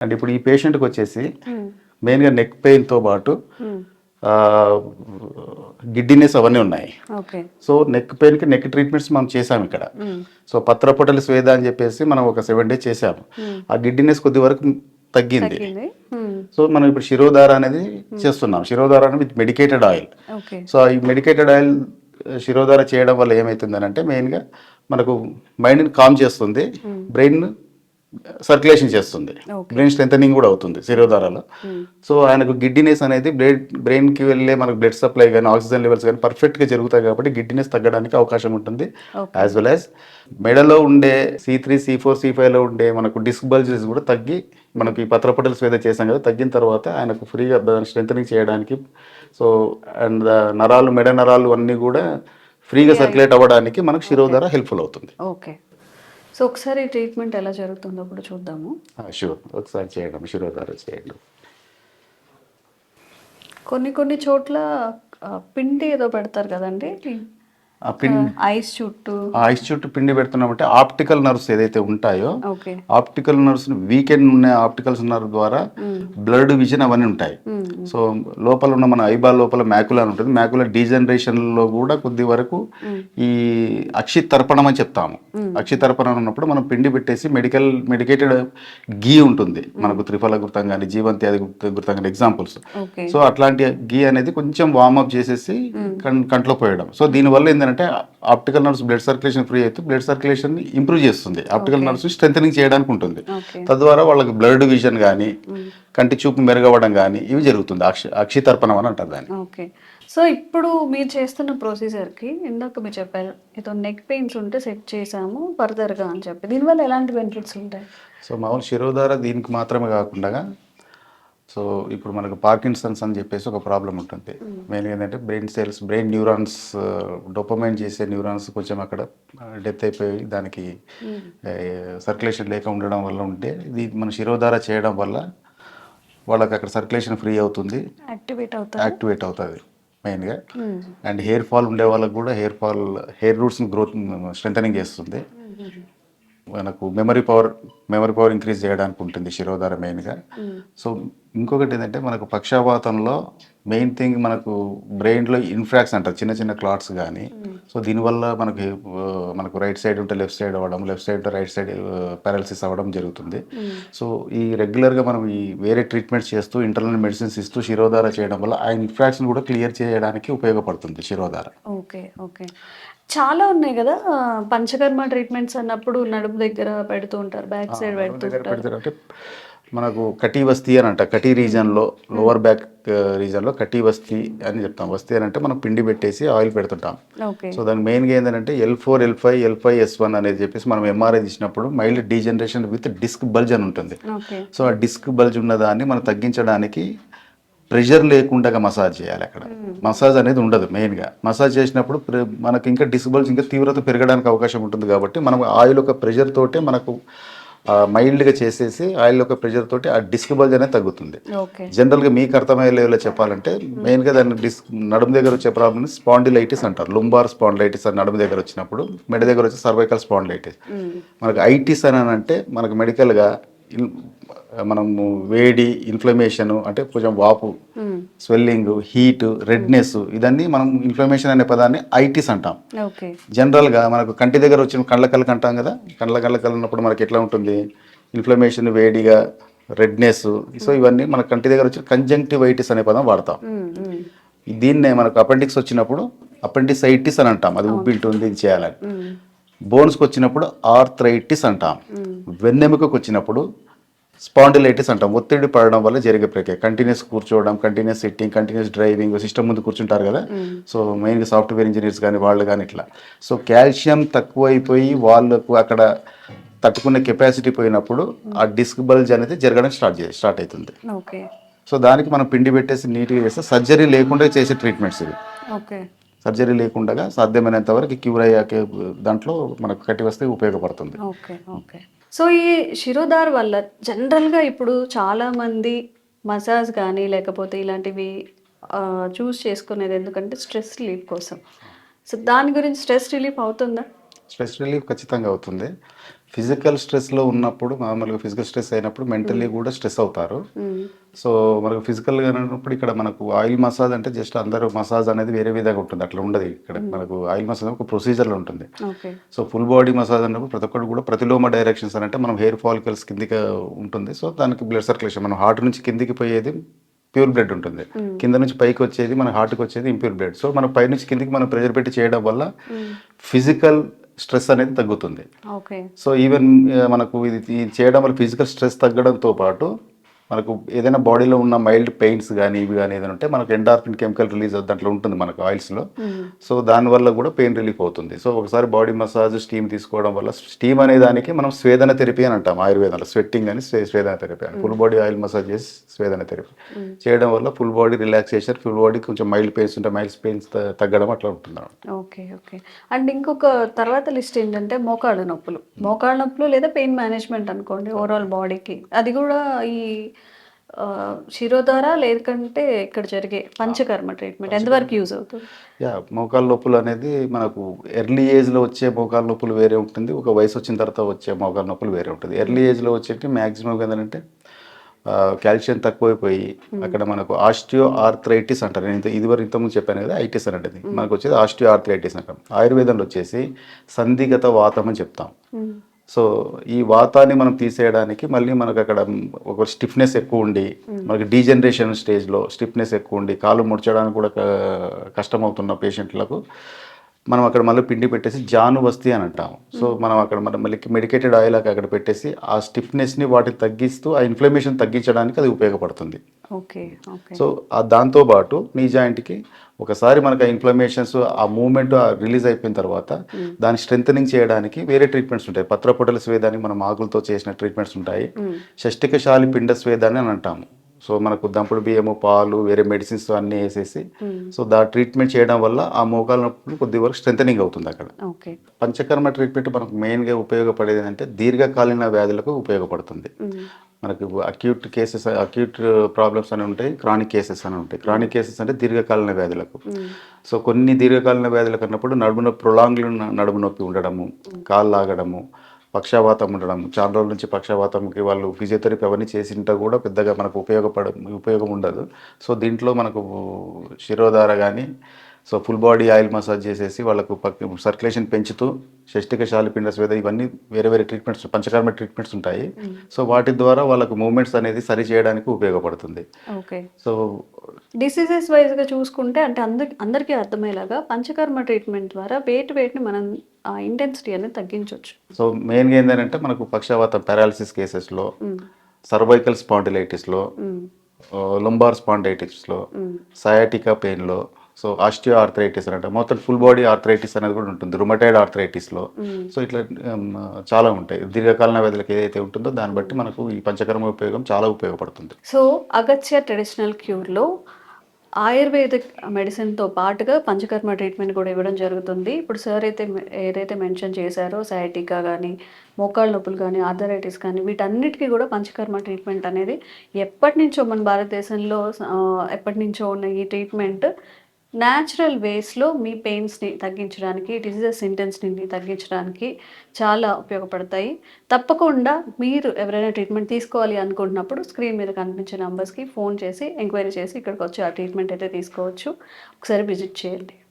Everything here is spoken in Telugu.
అండ్ ఇప్పుడు ఈ పేషెంట్కి వచ్చేసి హ్మ్. మెయిన్గా నెక్ పెయిన్తో పాటు హ్మ్. గిడ్డినెస్ అవన్నీ ఉన్నాయి. ఓకే. సో నెక్ పెయిన్కి నెక్ ట్రీట్మెంట్స్ మనం చేసాము ఇక్కడ. హ్మ్. సో పత్రపొటలి స్వేద అని చెప్పేసి మనం ఒక 7 days చేసాము. హ్మ్. ఆ గిడ్డినెస్ కొద్ది వరకు తగ్గింది. తగ్గింది. హ్మ్. సో మనం ఇప్పుడు శిరోధార అనేది చేస్తున్నాం. శిరోధార అనేది with medicated oil. Okay. So ఈ మెడికేటెడ్ ఆయిల్ శిరోధార చేయడం వల్ల ఏమవుతుందని అంటే మెయిన్గా మనకు మైండ్ని కామ్ చేస్తుంది, బ్రెయిన్ సర్క్యులేషన్ చేస్తుంది, ఓకే. బ్రెయిన్ స్ట్రెంథనింగ్ కూడా అవుతుంది శిరోధారలో. హ్మ్. సో ఆయనకు గిడ్డినెస్ అనేది బ్రెయిన్కి వెళ్ళే మనకు బ్లడ్ సప్లై కానీ ఆక్సిజన్ లెవెల్స్ కానీ పర్ఫెక్ట్గా జరుగుతాయి కాబట్టి గిడ్డినెస్ తగ్గడానికి అవకాశం ఉంటుంది. ఓకే. యాజ్ వెల్ యాజ్ మెడలో ఉండే C3, C4, C5లో ఉండే మనకు డిస్క్ బల్జెస్ కూడా తగ్గి మనకి ఈ పత్రపటల స్వేద చేసాం కదా, తగ్గిన తర్వాత ఆయనకు ఫ్రీగా స్ట్రెంథనింగ్ చేయడానికి సో అండ్ నరాలు మెడ నరాలు అన్నీ కూడా ఫ్రీగా సర్క్యులేట్ అవ్వడానికి మనకు శిరోధార హెల్ప్ఫుల్ అవుతుంది. ఓకే. సో ఒకసారి ట్రీట్మెంట్ ఎలా జరుగుతుందో కూడా చూద్దాము. షూర్, ఒకసారి చేయడం శిరోధార చేయండి. కొన్ని చోట్ల పిండి ఏదో పెడతారు కదండి. ఆ పిన్ ఐస్ చుట్టూ. ఆ ఐస్ చుట్టూ పిండి పెడుతున్నామంటే ఆప్టికల్ నర్వ్స్ ఏదైతే ఉంటాయో ఓకే. ఆప్టికల్ నర్వ్స్ వీకెండ్ ఉన్న ఆప్టికల్స్ నర్వ్ ద్వారా బ్లడ్ విజన్ అవన్నీ ఉంటాయి. సో లోపల ఉన్న మన ఐబాల్ లోపల మ్యాకులా అని ఉంటుంది. మ్యాకులా డీజనరేషన్లో కూడా కొద్ది వరకు ఈ అక్షి తర్పణం అని చెప్తాము. అక్షి తర్పణం ఉన్నప్పుడు మనం పిండి పెట్టేసి మెడికేటెడ్ గీ ఉంటుంది మనకు, త్రిఫల గుప్తం కానీ జీవంతి అది గుప్తం కానీ ఎగ్జాంపుల్స్. ఓకే. సో అట్లాంటి గీ అనేది కొంచెం వార్మప్ చేసేసి కంట్లో పోయడం. సో దీనివల్ల ఏంటంటే optical nerves blood circulation free అయితే బ్లడ్ సర్క్యులేషన్ ఇంప్రూవ్ చేస్తుంది, ఆప్టికల్ నర్వ్స్ స్ట్రెంథనింగ్ చేయడానికి ఉంటుంది. ఓకే. తద్వారా వాళ్ళకి బ్లడ్ విజన్ కానీ కంటి చూపు మెరుగవడం కానీ ఇవి జరుగుతుంది. అక్షితర్పణం అని అంటారు దాన్ని. ఓకే. సో ఇప్పుడు మీరు చేస్తున్న ప్రొసీజర్కి ఇందాక మీరు చెప్పారు ఏదో నెక్ పెయిన్స్ ఉంటే సెట్ చేసాము ఫర్దర్గా అని చెప్పి, దీనివల్ల ఎలాంటి బెనిఫిట్స్ ఉంటాయి? సో మామూలు శిరోధార దీనికి మాత్రమే కాకుండా సో ఇప్పుడు మనకు పార్కిన్సన్స్ అని చెప్పేసి ఒక ప్రాబ్లం ఉంటుంది. మెయిన్గా ఏంటంటే బ్రెయిన్ న్యూరాన్స్ డోపమైన్ చేసే న్యూరాన్స్ కొంచెం అక్కడ డెత్ అయిపోయి దానికి సర్క్యులేషన్ లేక ఉండడం వల్ల ఉంటే ఇది మన శిరోధార చేయడం వల్ల వాళ్ళకి అక్కడ సర్క్యులేషన్ ఫ్రీ అవుతుంది, యాక్టివేట్ అవుతుంది మెయిన్గా. అండ్ హెయిర్ ఫాల్ ఉండే వాళ్ళకి కూడా హెయిర్ రూట్స్ని గ్రోత్ స్ట్రెంథనింగ్ చేస్తుంది. మనకు మెమరీ పవర్ ఇంక్రీజ్ చేయడానికి ఉంటుంది శిరోధార మెయిన్గా. సో ఇంకొకటి ఏంటంటే మనకు పక్షవాతంలో మెయిన్ థింగ్ మనకు బ్రెయిన్లో ఇన్ఫ్రాక్ట్స్ అంటారు, చిన్న చిన్న క్లాట్స్ కానీ. సో దీనివల్ల మనకు రైట్ సైడ్ ఉంటే లెఫ్ట్ సైడ్ అవ్వడం, లెఫ్ట్ సైడ్ ఉంటే రైట్ సైడ్ పారాలసిస్ అవ్వడం జరుగుతుంది. సో ఈ రెగ్యులర్గా మనం ఈ వేరే ట్రీట్మెంట్స్ చేస్తూ ఇంటర్నల్ మెడిసిన్స్ ఇస్తూ శిరోధార చేయడం వల్ల ఆ ఇన్ఫ్రాక్ట్స్ని కూడా క్లియర్ చేయడానికి ఉపయోగపడుతుంది శిరోధార. ఓకే. ఓకే. చాలా ఉన్నాయి కదా పంచకర్మ ట్రీట్మెంట్స్ అన్నప్పుడు నడుము దగ్గర పెడుతూ ఉంటారు, బ్యాక్ సైడ్ పెడుతూ ఉంటారు. అంటే మనకు కటి వస్తీ అని అంట, కటి రీజన్లో లోవర్ బ్యాక్ రీజన్లో కటి వస్తీ అని చెప్తాం. వస్తీ అని అంటే మనం పిండి పెట్టేసి ఆయిల్ పెడుతుంటాం. ఓకే. సో దాని మెయిన్గా ఏంటంటే L4, L5, L5S1 అనేది చెప్పేసి మనం ఎంఆర్ఐ తీసినప్పుడు mild degeneration with disc bulge అని ఉంటుంది. ఓకే. సో ఆ డిస్క్ బల్జ్ ఉన్నదాన్ని మనం తగ్గించడానికి ప్రెషర్ లేకుండా మసాజ్ చేయాలి. అక్కడ మసాజ్ అనేది ఉండదు. మెయిన్గా మసాజ్ చేసినప్పుడు మనకి ఇంకా డిస్క్ బల్జ్ ఇంకా తీవ్రత పెరగడానికి అవకాశం ఉంటుంది. కాబట్టి మనం ఆయిల్ ఒక ప్రెషర్ తోటే మనకు మైల్డ్గా చేసేసి ఆయిల్ ఒక ప్రెషర్ తోటి ఆ డిస్క్ బల్జ్ అనేది తగ్గుతుంది. జనరల్గా మీకు అర్థమయ్యే లెవెల్లో చెప్పాలంటే మెయిన్గా దాన్ని నడుము దగ్గర వచ్చే ప్రాబ్లమ్ స్పాండిలైటిస్ అంటారు. లుంబార్ స్పాండిలైటిస్ అని నడుము దగ్గర వచ్చినప్పుడు, మెడ దగ్గర వచ్చే సర్వైకల్ స్పాండిలైటిస్. మనకు ఐటిస్ అని అంటే మనకు మెడికల్గా మనము వేడి, ఇన్ఫ్లమేషన్ అంటే కొంచెం వాపు, స్వెల్లింగ్, హీట్, రెడ్నెస్, ఇదన్నీ మనం ఇన్ఫ్లమేషన్ అనే పదాన్ని ఐటిస్ అంటాం. జనరల్గా మనకు కంటి దగ్గర వచ్చిన కళ్ళకి అంటాం కదా, కళ్ళకి ఉన్నప్పుడు మనకి ఎట్లా ఉంటుంది, ఇన్ఫ్లమేషన్, వేడిగా, రెడ్నెస్. సో ఇవన్నీ మన కంటి దగ్గర వచ్చిన కంజంక్టివైటిస్ అనే పదం వాడతాం. దీన్నే మనకు అపెండిక్స్ వచ్చినప్పుడు అపెండిసైటిస్ అని అంటాం, అది ఉబ్బింటుంది ఇది చేయాలని. బోన్స్కి వచ్చినప్పుడు ఆర్థరైటిస్ అంటాం. వెన్నెముకకు వచ్చినప్పుడు స్పాండిలైటిస్ అంటాం, ఒత్తిడి పడడం వల్ల జరిగే ప్రక్రియ. కంటిన్యూస్ కూర్చోవడం, continuous sitting, continuous driving, system ముందు కూర్చుంటారు కదా. సో మెయిన్గా సాఫ్ట్వేర్ ఇంజనీర్స్ కానీ వాళ్ళు కానీ ఇట్లా. సో కాల్షియం తక్కువైపోయి వాళ్ళకు అక్కడ తట్టుకునే కెపాసిటీ పోయినప్పుడు ఆ డిస్క్ బల్జ్ అనేది జరగడం స్టార్ట్ అవుతుంది. సో దానికి మనం పిండి పెట్టేసి నీట్గా చేస్తే సర్జరీ లేకుండా చేసే ట్రీట్మెంట్స్ ఇవి. సర్జరీ లేకుండా సాధ్యమైనంత వరకు క్యూర్ అయ్యాకే దాంట్లో మనకు కట్టి వస్తే ఉపయోగపడుతుంది. సో ఈ శిరోధార వల్ల జనరల్గా ఇప్పుడు చాలామంది మసాజ్ కానీ లేకపోతే ఇలాంటివి చూస్ చేసుకునేది ఎందుకంటే స్ట్రెస్ రిలీఫ్ కోసం. సో దాని గురించి స్ట్రెస్ రిలీఫ్ అవుతుందా? స్ట్రెస్ రిలీఫ్ ఖచ్చితంగా అవుతుంది. ఫిజికల్ స్ట్రెస్లో ఉన్నప్పుడు మామూలుగా ఫిజికల్ స్ట్రెస్ అయినప్పుడు మెంటల్లీ కూడా స్ట్రెస్ అవుతారు. సో మనకు ఫిజికల్గా ఉన్నప్పుడు ఇక్కడ మనకు ఆయిల్ మసాజ్ అంటే జస్ట్ అందరూ మసాజ్ అనేది వేరే విధంగా ఉంటుంది, అట్లా ఉండదు. ఇక్కడ మనకు ఆయిల్ మసాజ్ ఒక ప్రొసీజర్లో ఉంటుంది. Okay. So full body massage అన్నప్పుడు ప్రతి ఒక్కరు కూడా ప్రతిలోమ డైరెక్షన్స్ అని అంటే మనం హెయిర్ ఫాలికల్స్ కిందికి ఉంటుంది. సో దానికి బ్లడ్ సర్క్యులేషన్ మనం హార్ట్ నుంచి కిందికి పోయేది ప్యూర్ బ్లడ్ ఉంటుంది, కింద నుంచి పైకి వచ్చేది మన హార్ట్కి వచ్చేది ఇంప్యూర్ బ్లడ్. సో మనం పై నుంచి కిందికి మనం ప్రెషర్ పెట్టి చేయడం వల్ల ఫిజికల్ స్ట్రెస్ అనేది తగ్గుతుంది. ఓకే. సో ఈవెన్ మనకు ఇది చేయడం వల్ల ఫిజికల్ స్ట్రెస్ తగ్గడంతో పాటు మనకు ఏదైనా బాడీలో ఉన్న మైల్డ్ పెయిన్స్ కానీ ఇవి కానీ ఏదైనా ఉంటే మనకు ఎండార్ఫిన్ కెమికల్ రిలీజ్ దాంట్లో ఉంటుంది మనకు ఆయిల్స్లో. సో దానివల్ల కూడా పెయిన్ రిలీఫ్ అవుతుంది. సో ఒకసారి బాడీ మసాజ్ స్టీమ్ తీసుకోవడం వల్ల, స్టీమ్ అనే దానికి మనం స్వేదన థెరపీ అని అంటాం ఆయుర్వేదంలో, స్వెట్టింగ్ అని స్వేదన థెరపీ అని. ఫుల్ బాడీ ఆయిల్ మసాజ్ చేసి స్వేదన థెరపీ చేయడం వల్ల full body relaxation, full body కొంచెం మైల్డ్ పెయిన్స్ ఉంటే మైల్డ్ పెయిన్స్ తగ్గడం అట్లా ఉంటుంది. ఓకే. ఓకే. అండ్ ఇంకొక తర్వాత లిస్ట్ ఏంటంటే మోకాళ్ళ నొప్పులు. మోకాళ్ళ నొప్పులు లేదా పెయిన్ మేనేజ్మెంట్ అనుకోండి ఓవరాల్ బాడీకి. అది కూడా ఈ శిరోధార లేదంటే ఇక్కడ జరిగే పంచకర్మ ట్రీట్మెంట్ ఎంతవరకు యూజ్ అవుతుంది? మోకాళ్ళ నొప్పులు అనేది మనకు ఎర్లీ ఏజ్లో వచ్చే మోకాళ్ళ నొప్పులు వేరే ఉంటుంది, ఒక వయసు వచ్చిన తర్వాత వచ్చే మోకాళ్ళ నొప్పులు వేరే ఉంటుంది. ఎర్లీ ఏజ్లో వచ్చేటి మ్యాక్సిమం ఏంటంటే కాల్షియం తక్కువైపోయి అక్కడ మనకు ఆస్టియో ఆర్థరైటిస్ అంటారు. నేను ఇదివరకు ఇంతకుముందు చెప్పాను కదా, ఐటిస్ అనేది మనకు వచ్చేది ఆస్టియో ఆర్థరైటిస్ అంటాం. ఆయుర్వేదంలో వచ్చేసి సంధిగత వాతం అని చెప్తాం. సో ఈ వాతాన్ని మనం తీసేయడానికి మళ్ళీ మనకు అక్కడ ఒక స్టిఫ్నెస్ ఎక్కువ ఉండి మనకి డీజనరేషన్ స్టేజ్లో స్టిఫ్నెస్ ఎక్కువ ఉండి కాలు ముడ్చడానికి కూడా కష్టమవుతున్న పేషెంట్లకు మనం అక్కడ మళ్ళీ పిండి పెట్టేసి జాను వస్తి అని అంటాము. సో మనం అక్కడ మళ్ళీ మెడికేటెడ్ ఆయిల్ అక్కడ పెట్టేసి ఆ స్టిఫ్నెస్ని వాటిని తగ్గిస్తూ ఆ ఇన్ఫ్లమేషన్ తగ్గించడానికి అది ఉపయోగపడుతుంది. ఓకే. ఓకే. సో దాంతోపాటు నీ జాయింట్కి ఒకసారి మనకు ఆ ఇన్ఫ్లమేషన్స్ ఆ మూమెంట్ రిలీజ్ అయిపోయిన తర్వాత దాన్ని స్ట్రెంథనింగ్ చేయడానికి వేరే ట్రీట్మెంట్స్ ఉంటాయి. పత్రపొటల స్వేదాన్ని మనం ఆకులతో చేసిన ట్రీట్మెంట్స్ ఉంటాయి. షష్టికశాలి పిండ స్వేదాన్ని అని అంటాము. సో మనకు దంపుడు బియ్యము, పాలు, వేరే మెడిసిన్స్ అన్నీ వేసేసి సో ట్రీట్మెంట్ చేయడం వల్ల ఆ మోకాల నొప్పులు కొద్ది వరకు స్ట్రెంథనింగ్ అవుతుంది అక్కడ. పంచకర్మ ట్రీట్మెంట్ మనకు మెయిన్గా ఉపయోగపడేది అంటే దీర్ఘకాలీన వ్యాధులకు ఉపయోగపడుతుంది. మనకు అక్యూట్ కేసెస్, అక్యూట్ ప్రాబ్లమ్స్ అని ఉంటాయి, క్రానిక్ కేసెస్ అని ఉంటాయి. క్రానిక్ కేసెస్ అంటే దీర్ఘకాలీన వ్యాధులకు. సో కొన్ని దీర్ఘకాలీన వ్యాధులకు అన్నప్పుడు నడుము నొప్పి, ప్రొలాంగ్డ్ నడుము నొప్పి ఉండడము, కాళ్ళు లాగడము, పక్షవాతం ఉండడం, చాలా రోజుల నుంచి పక్షవాతంకి వాళ్ళు ఫిజియోథెరపీ అవన్నీ చేసింటా కూడా పెద్దగా మనకు ఉపయోగం ఉండదు. సో దీంట్లో మనకు శిరోధార కానీ so full body oil massage చేసేసి వాళ్ళకు సర్క్యులేషన్ పెంచుతూ షష్టికశాలి పిండ స్వేద ఇవన్నీ వేరే వేరే ట్రీట్మెంట్స్, పంచకర్మ ట్రీట్మెంట్స్ ఉంటాయి. సో వాటి ద్వారా వాళ్ళకు మూమెంట్స్ అనేది సరి చేయడానికి ఉపయోగపడుతుంది. ఓకే. సో డిసీజెస్ వైజ్గా చూసుకుంటే అంటే అందరికీ అర్థమయ్యేలాగా పంచకర్మ ట్రీట్మెంట్ ద్వారా వెయిట్ని మనం ఇంటెన్సిటీ అనేది తగ్గించవచ్చు. సో మెయిన్గా ఏంటంటే మనకు పక్షవాతం పారాలసిస్ కేసెస్లో, సర్వైకల్ స్పాండిలైటిస్లో, లుంబార్ స్పాండైటిస్లో, సయాటికా పెయిన్లో, సో ఆస్టియో ఆర్థరైటిస్ అంటే మొత్తం ఫుల్ బాడీ ఆర్థరైటిస్ అనేది కూడా ఉంటుంది, రుమటైడ్ ఆర్థరైటిస్లో. సో ఇట్లా చాలా ఉంటాయి. దీర్ఘకాలీన వ్యాధులకు ఏదైతే ఉంటుందో దాన్ని బట్టి మనకు ఈ పంచకర్మ ఉపయోగం చాలా ఉపయోగపడుతుంది. సో అగత్య ట్రెడిషనల్ క్యూర్లో ఆయుర్వేదిక్ మెడిసిన్తో పాటుగా పంచకర్మ ట్రీట్మెంట్ కూడా ఇవ్వడం జరుగుతుంది. ఇప్పుడు సార్ ఏదైతే మెన్షన్ చేశారో సయాటికా కానీ, మోకాళ్ళ నొప్పులు కానీ, ఆర్థరైటిస్ కానీ వీటన్నిటికీ కూడా పంచకర్మ ట్రీట్మెంట్ అనేది ఎప్పటి నుంచో మన భారతదేశంలో ఎప్పటి నుంచో ఉన్న ఈ ట్రీట్మెంట్ న్యాచురల్ వేస్లో మీ పెయిన్స్ని తగ్గించడానికి, డిసీజెస్ ఇంటెన్సిటీని తగ్గించడానికి చాలా ఉపయోగపడతాయి. తప్పకుండా మీరు ఎవరైనా ట్రీట్మెంట్ తీసుకోవాలి అనుకుంటున్నప్పుడు స్క్రీన్ మీద కనిపించే నెంబర్స్కి ఫోన్ చేసి ఎంక్వైరీ చేసి ఇక్కడికి వచ్చి ఆ ట్రీట్మెంట్ అయితే తీసుకోవచ్చు. ఒకసారి విజిట్ చేయండి.